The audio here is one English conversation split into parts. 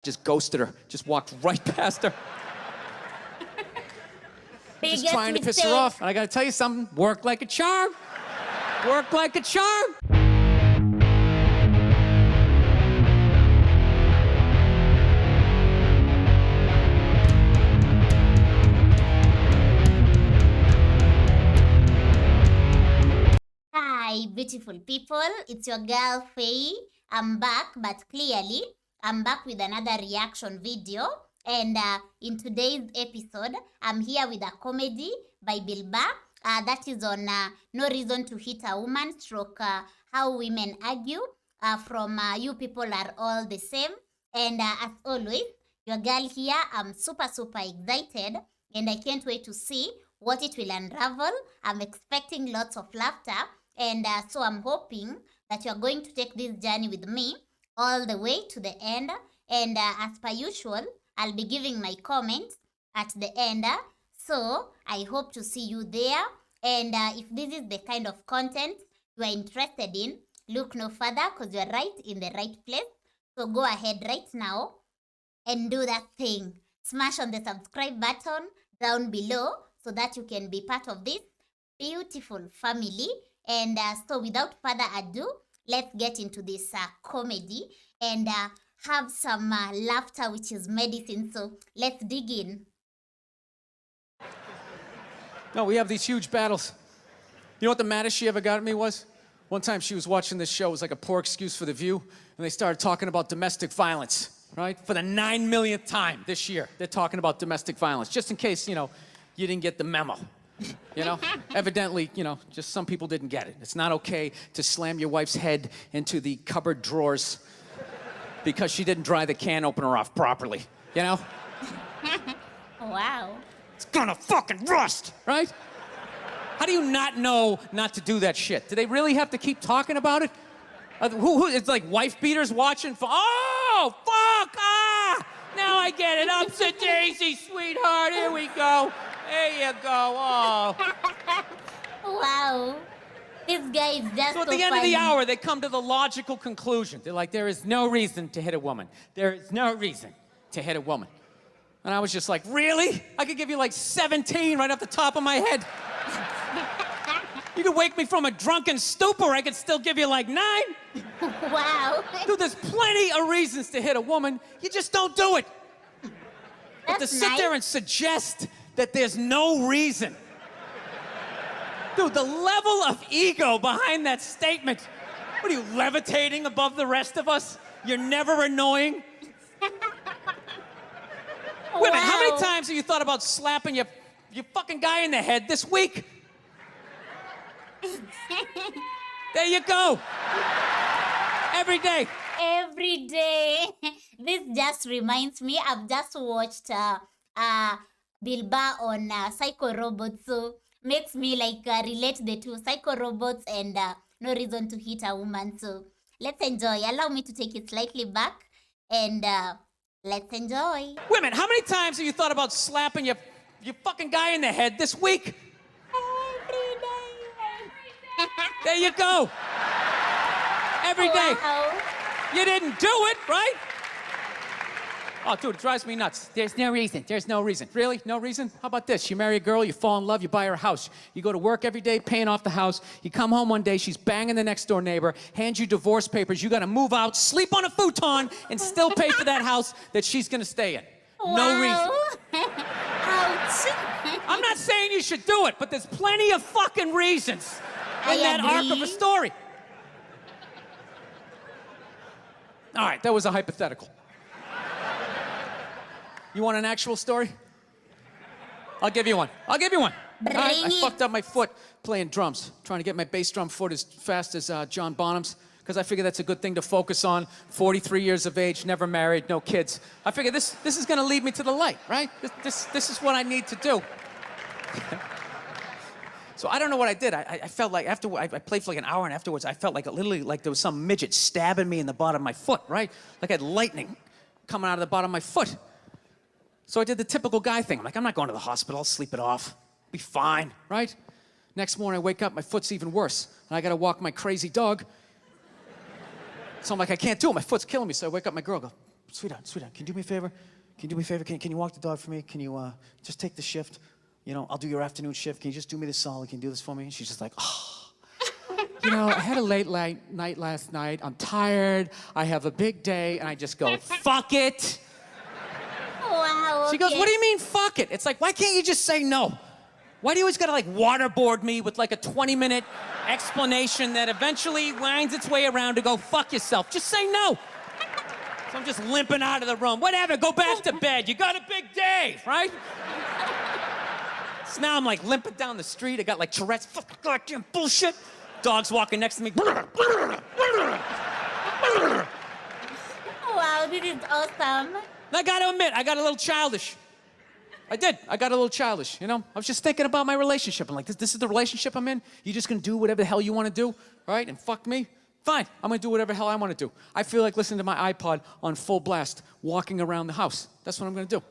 Just ghosted her. Just walked right past her. Just trying to piss her off. And I gotta tell you something, worked like a charm. Worked like a charm. Hi, beautiful people. It's your girl, Faye. I'm back, but clearly, I'm back with another reaction video. And in today's episode, I'm here with a comedy by Burr. That is on No Reason to Hit a Woman, stroke How Women Argue, from You People Are All the Same. And as always, your girl here, I'm super excited. And I can't wait to see what it will unravel. I'm expecting lots of laughter. And so I'm hoping that you're going to take this journey with me all the way to the end. And as per usual, I'll be giving my comments at the end. So I hope to see you there. And if this is the kind of content you are interested in, look no further because you're right in the right place. So go ahead right now and do that thing. Smash on the subscribe button down below so that you can be part of this beautiful family. And so without further ado, let's get into this comedy and have some laughter, which is medicine. So let's dig in. No, we have these huge battles. You know what the maddest she ever got at me was? One time she was watching this show. It was like a poor excuse for The View. And they started talking about domestic violence, right? For the 9 millionth time this year, they're talking about domestic violence. Just in case, you didn't get the memo. Evidently, just some people didn't get it. It's not okay to slam your wife's head into the cupboard drawers because she didn't dry the can opener off properly, Wow. It's gonna fucking rust, right? How do you not know not to do that shit? Do they really have to keep talking about it? It's like wife beaters watching for, oh, fuck, now I get it. Ups a daisy, sweetheart, here we go. There you go, oh. Wow. This guy is just So at the end of the hour, they come to the logical conclusion. They're like, there is no reason to hit a woman. There is no reason to hit a woman. And I was just like, really? I could give you like 17 right off the top of my head. You could wake me from a drunken stupor, I could still give you like 9. Wow. Dude, there's plenty of reasons to hit a woman. You just don't do it. But to sit there and suggest that there's no reason. Dude, the level of ego behind that statement. What are you, levitating above the rest of us? You're never annoying? Wait a minute, how many times have you thought about slapping your fucking guy in the head this week? There you go. Every day. Every day. This just reminds me, I've just watched Burr on Psycho Robots, so makes me like relate the two, Psycho Robots and No Reason to Hit a Woman. So let's enjoy. Allow me to take it slightly back and let's enjoy. Wait a minute, how many times have you thought about slapping your fucking guy in the head this week? Every day. There you go. Every day. Wow. You didn't do it, right? Oh, dude, it drives me nuts. There's no reason. There's no reason. Really? No reason? How about this? You marry a girl, you fall in love, you buy her a house. You go to work every day, paying off the house. You come home one day, she's banging the next door neighbor, hands you divorce papers. You got to move out, sleep on a futon, and still pay for that house that she's going to stay in. Wow. No reason. Ouch. I'm not saying you should do it, but there's plenty of fucking reasons in that arc of a story. All right, that was a hypothetical. You want an actual story? I'll give you one. I'll give you one. All right, I fucked up my foot playing drums, trying to get my bass drum foot as fast as John Bonham's, because I figure that's a good thing to focus on. 43 years of age, never married, no kids. I figure this is going to lead me to the light, right? This is what I need to do. So I don't know what I did. I felt like after I played for like an hour, and afterwards I felt like literally like there was some midget stabbing me in the bottom of my foot, right? Like I had lightning coming out of the bottom of my foot. So I did the typical guy thing. I'm like, I'm not going to the hospital. I'll sleep it off. Be fine, right? Next morning, I wake up, my foot's even worse. And I got to walk my crazy dog. So I'm like, I can't do it. My foot's killing me. So I wake up my girl, go, sweetheart, can you do me a favor? Can you do me a favor? Can you walk the dog for me? Can you just take the shift? You know, I'll do your afternoon shift. Can you just do me this solid? Can you do this for me? And she's just like, oh. You know, I had a late night last night. I'm tired. I have a big day. And I just go, fuck it. Wow. She goes, what do you mean, fuck it? It's like, why can't you just say no? Why do you always gotta like waterboard me with like a 20-minute explanation that eventually winds its way around to go, fuck yourself? Just say no. So I'm just limping out of the room. Whatever, go back to bed. You got a big day, right? So now I'm like limping down the street. I got like Tourette's, fucking goddamn bullshit. Dog's walking next to me. Wow, this is awesome. And I gotta admit, I got a little childish. I did. I got a little childish, you know? I was just thinking about my relationship. I'm like, this is the relationship I'm in? You just gonna do whatever the hell you wanna do, right? And fuck me? Fine, I'm gonna do whatever the hell I wanna do. I feel like listening to my iPod on full blast, walking around the house. That's what I'm gonna do.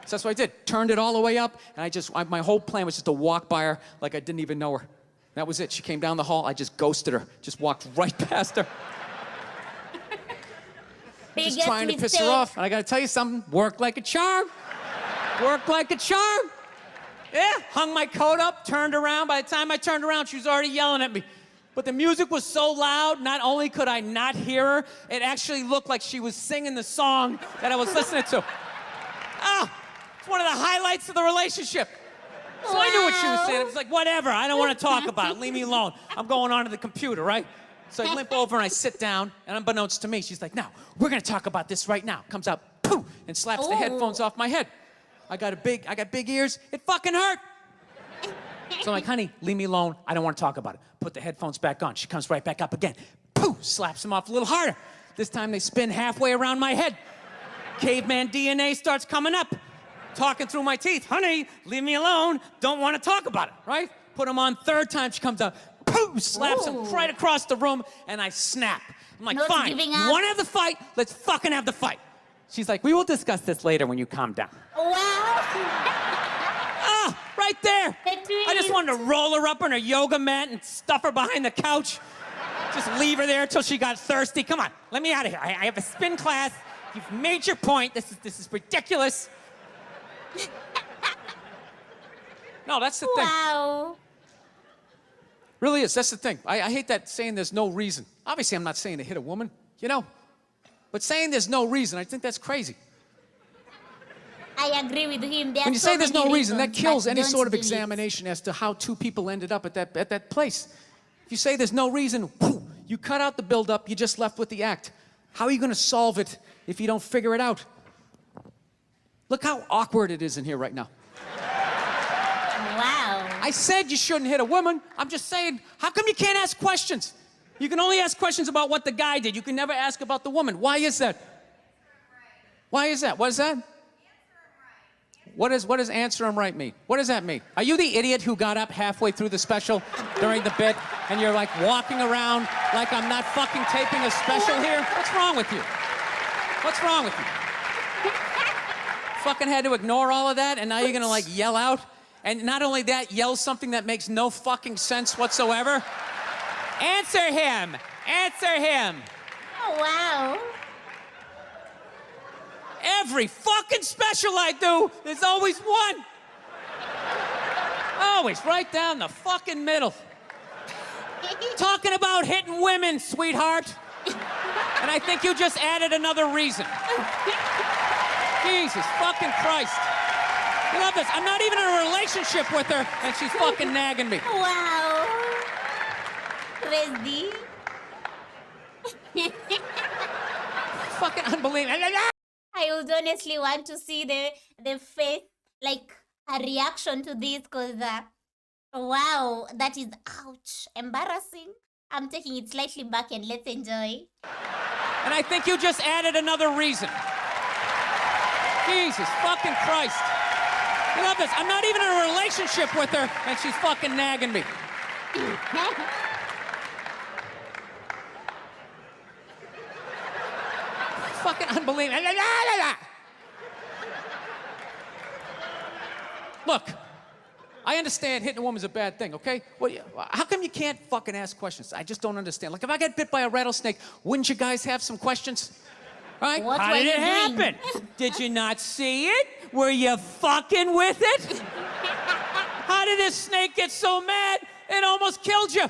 So that's what I did. Turned it all the way up, and my whole plan was just to walk by her like I didn't even know her. That was it. She came down the hall, I just ghosted her. Just walked right past her. Just trying to piss her off. And I gotta tell you something, worked like a charm. Worked like a charm. Yeah, hung my coat up, turned around. By the time I turned around, she was already yelling at me. But the music was so loud, not only could I not hear her, it actually looked like she was singing the song that I was listening to. Ah, it's one of the highlights of the relationship. So I knew what she was saying. It was like, whatever, I don't want to talk about it. Leave me alone. I'm going onto the computer, right? So I limp over and I sit down, and unbeknownst to me, she's like, no, we're gonna talk about this right now. Comes out, poof, and slaps the headphones off my head. I got big ears. It fucking hurt. So I'm like, honey, leave me alone. I don't want to talk about it. Put the headphones back on. She comes right back up again. Poof, slaps them off a little harder. This time they spin halfway around my head. Caveman DNA starts coming up. Talking through my teeth. Honey, leave me alone. Don't want to talk about it, right? Put them on. Third time she comes out. Poof, slaps him right across the room, and I snap. I'm like, fine, you want to have the fight? Let's fucking have the fight. She's like, we will discuss this later when you calm down. Wow. Ah, right there. I just wanted to roll her up on her yoga mat and stuff her behind the couch. Just leave her there till she got thirsty. Come on, let me out of here. I have a spin class. You've made your point. This is ridiculous. No, that's the thing. Wow. Really is. That's the thing. I hate that saying there's no reason. Obviously, I'm not saying to hit a woman, you know? But saying there's no reason, I think that's crazy. I agree with him. When you say there's no reason, that kills any sort of do examination as to how two people ended up at that place. If you say there's no reason, whew, you cut out the build-up, you're just left with the act. How are you going to solve it if you don't figure it out? Look how awkward it is in here right now. Wow. I said you shouldn't hit a woman. I'm just saying, how come you can't ask questions? You can only ask questions about what the guy did. You can never ask about the woman. Why is that? Why is that? What is that? What does answer him right mean? What does that mean? Are you the idiot who got up halfway through the special during the bit and you're like walking around like I'm not fucking taping a special here? What's wrong with you? What's wrong with you? Fucking had to ignore all of that and now you're gonna like yell out? And not only that, yell something that makes no fucking sense whatsoever? Answer him! Answer him! Oh, wow. Every fucking special I do, there's always one. Always right down the fucking middle. Talking about hitting women, sweetheart. And I think you just added another reason. Jesus fucking Christ. You love this. I'm not even in a relationship with her, and she's fucking nagging me. Wow. Crazy. Fucking unbelievable. I would honestly want to see the face, like a reaction to this, because wow, that is ouch, embarrassing. I'm taking it slightly back and let's enjoy. And I think you just added another reason. Jesus fucking Christ. You love this. I'm not even in a relationship with her, and she's fucking nagging me. Fucking unbelievable. Look, I understand hitting a woman's a bad thing, okay? Well, how come you can't fucking ask questions? I just don't understand. Like, if I get bit by a rattlesnake, wouldn't you guys have some questions? Right? What How were did you it doing? happen? Did you not see it? Were you fucking with it? How did this snake get so mad it almost killed you?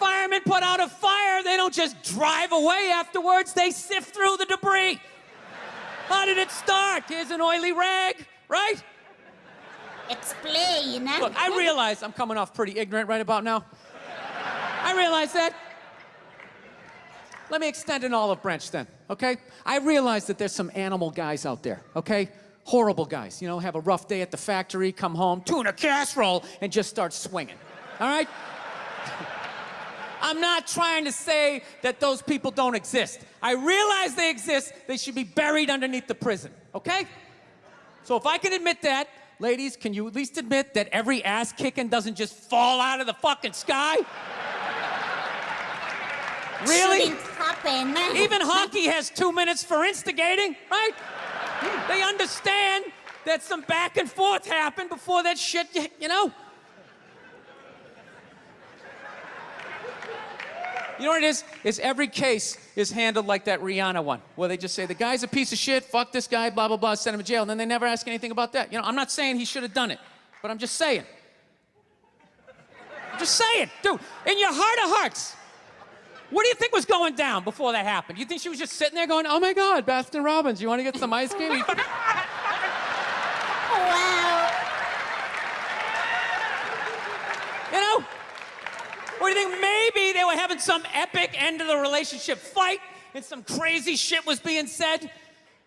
Firemen put out a fire. They don't just drive away afterwards. They sift through the debris. How did it start? Here's an oily rag, right? Explain. Look, I realize I'm coming off pretty ignorant right about now. I realize that. Let me extend an olive branch then, okay? I realize that there's some animal guys out there, okay? Horrible guys, you know, have a rough day at the factory, come home, tuna casserole, and just start swinging, all right? I'm not trying to say that those people don't exist. I realize they exist. They should be buried underneath the prison, okay? So if I can admit that, ladies, can you at least admit that every ass kicking doesn't just fall out of the fucking sky? Really? Shouldn't happen. Even hockey has 2 minutes for instigating, right? They understand that some back and forth happened before that shit, you know? You know what it is? Is every case is handled like that Rihanna one, where they just say, the guy's a piece of shit, fuck this guy, blah, blah, blah, send him to jail, and then they never ask anything about that. You know, I'm not saying he should have done it, but I'm just saying. I'm just saying, dude, in your heart of hearts, what do you think was going down before that happened? You think she was just sitting there going, oh my God, Baskin Robbins, you want to get some ice cream? Wow. You know? Or do you think maybe they were having some epic end of the relationship fight and some crazy shit was being said?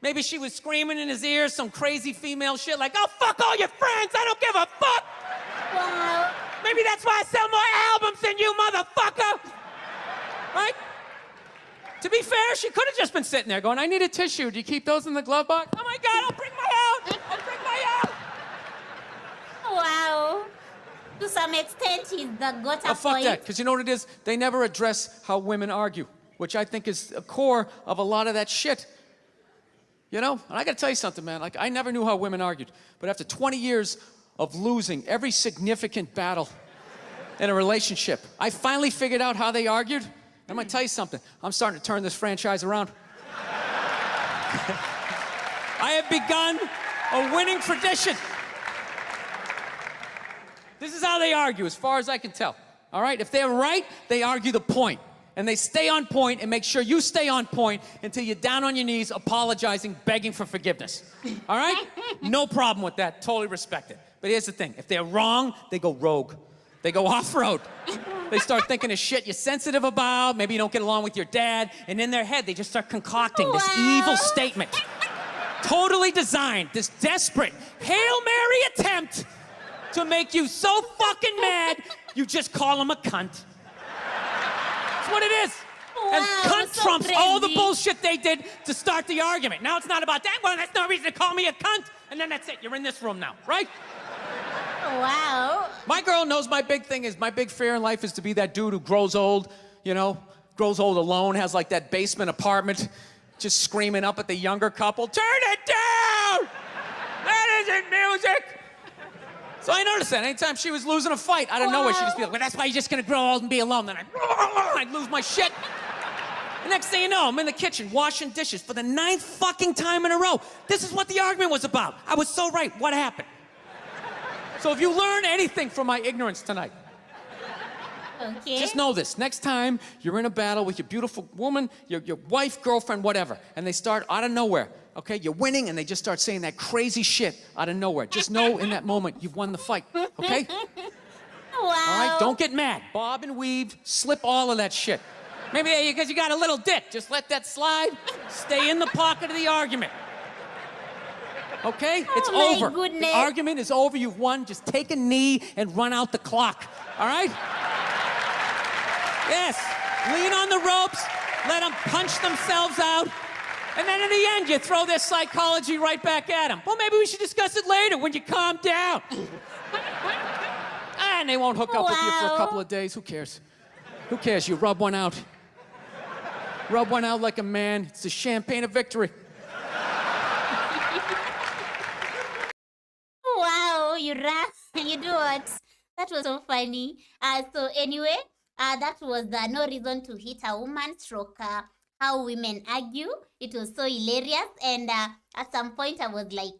Maybe she was screaming in his ear some crazy female shit like, oh, fuck all your friends, I don't give a fuck. Wow. Maybe that's why I sell more albums than you, motherfucker. Right? To be fair, she could have just been sitting there going, I need a tissue. Do you keep those in the glove box? Oh my God, I'll bring my out. I'll bring my out. Wow. To some extent, he's the gutter Oh, fuck point. that, because you know what it is? They never address how women argue, which I think is a core of a lot of that shit. You know? And I gotta tell you something, man. Like, I never knew how women argued. But after 20 years of losing every significant battle in a relationship, I finally figured out how they argued. And I'm gonna tell you something. I'm starting to turn this franchise around. I have begun a winning tradition. This is how they argue, as far as I can tell. All right? If they're right, they argue the point. And they stay on point and make sure you stay on point until you're down on your knees, apologizing, begging for forgiveness. All right? No problem with that. Totally respect it. But here's the thing. If they're wrong, they go rogue. They go off-road. They start thinking of shit you're sensitive about. Maybe you don't get along with your dad. And in their head, they just start concocting this evil statement. Totally designed, this desperate Hail Mary attempt to make you so fucking mad, you just call him a cunt. That's what it is. And Wow, cunt so trumps all the crazy. bullshit they did to start the argument. Now it's not about that. Well, that's no reason to call me a cunt. And then that's it. You're in this room now, right? Wow. My girl knows my big thing is, my big fear in life is to be that dude who grows old, you know, grows old alone, has like that basement apartment, just screaming up at the younger couple, turn it down! That isn't music! So I noticed that anytime she was losing a fight, out of nowhere, she'd just be like, well, that's why you're just gonna grow old and be alone. Then I'd lose my shit. The next thing you know, I'm in the kitchen washing dishes for the 9th fucking time in a row. This is what the argument was about. I was so right. What happened? So if you learn anything from my ignorance tonight, Okay. just know this. Next time you're in a battle with your beautiful woman, your wife, girlfriend, whatever, and they start out of nowhere, okay? You're winning, and they just start saying that crazy shit out of nowhere. Just know in that moment you've won the fight, okay? Wow. All right? Don't get mad. Bob and weave, slip all of that shit. Maybe because you got a little dick. Just let that slide. Stay in the pocket of the argument. Okay? It's my over. goodness. The argument is over. You've won. Just take a knee and run out the clock. All right? Yes. Lean on the ropes. Let them punch themselves out. And then in the end, you throw their psychology right back at them. Well, maybe we should discuss it later when you calm down. And they won't hook up with you for a Wow. couple of days. Who cares? Who cares? You rub one out. Rub one out like a man. It's the champagne of victory. Wow, you laugh. You do what? That was so funny. So anyway, that was no reason to hit a woman stroke how women argue. It was so hilarious. And at some point, I was like,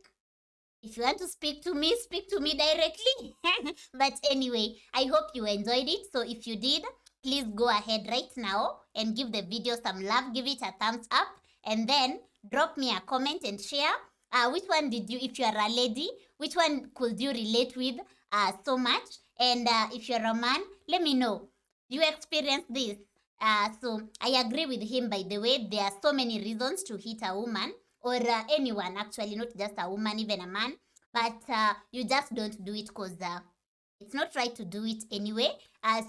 if you want to speak to me directly. But anyway, I hope you enjoyed it. So if you did, please go ahead right now and give the video some love. Give it a thumbs up. And then drop me a comment and share. Which one did you, if you are a lady, which one could you relate with so much? And if you're a man, let me know. Do you experience this? So I agree with him, by the way. There are so many reasons to hit a woman, or anyone actually, not just a woman, even a man. But you just don't do it because it's not right to do it anyway.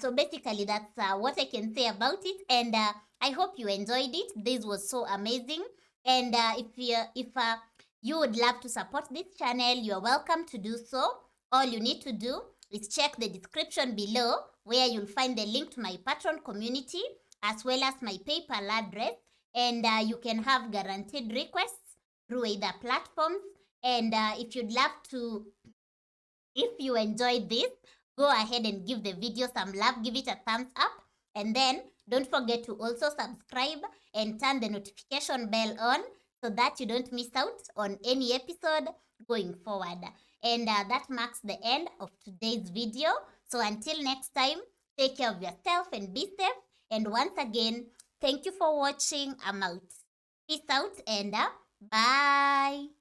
So basically, that's what I can say about it. And I hope you enjoyed it. This was so amazing. And if you would love to support this channel, you are welcome to do so. All you need to do is check the description below, where you'll find the link to my Patreon community as well as my PayPal address. And you can have guaranteed requests through either platforms. And if you enjoyed this, go ahead and give the video some love, give it a thumbs up, and then don't forget to also subscribe and turn the notification bell on so that you don't miss out on any episode going forward. And that marks the end of today's video. So until next time, take care of yourself and be safe. And once again, thank you for watching. I'm out. Peace out and bye.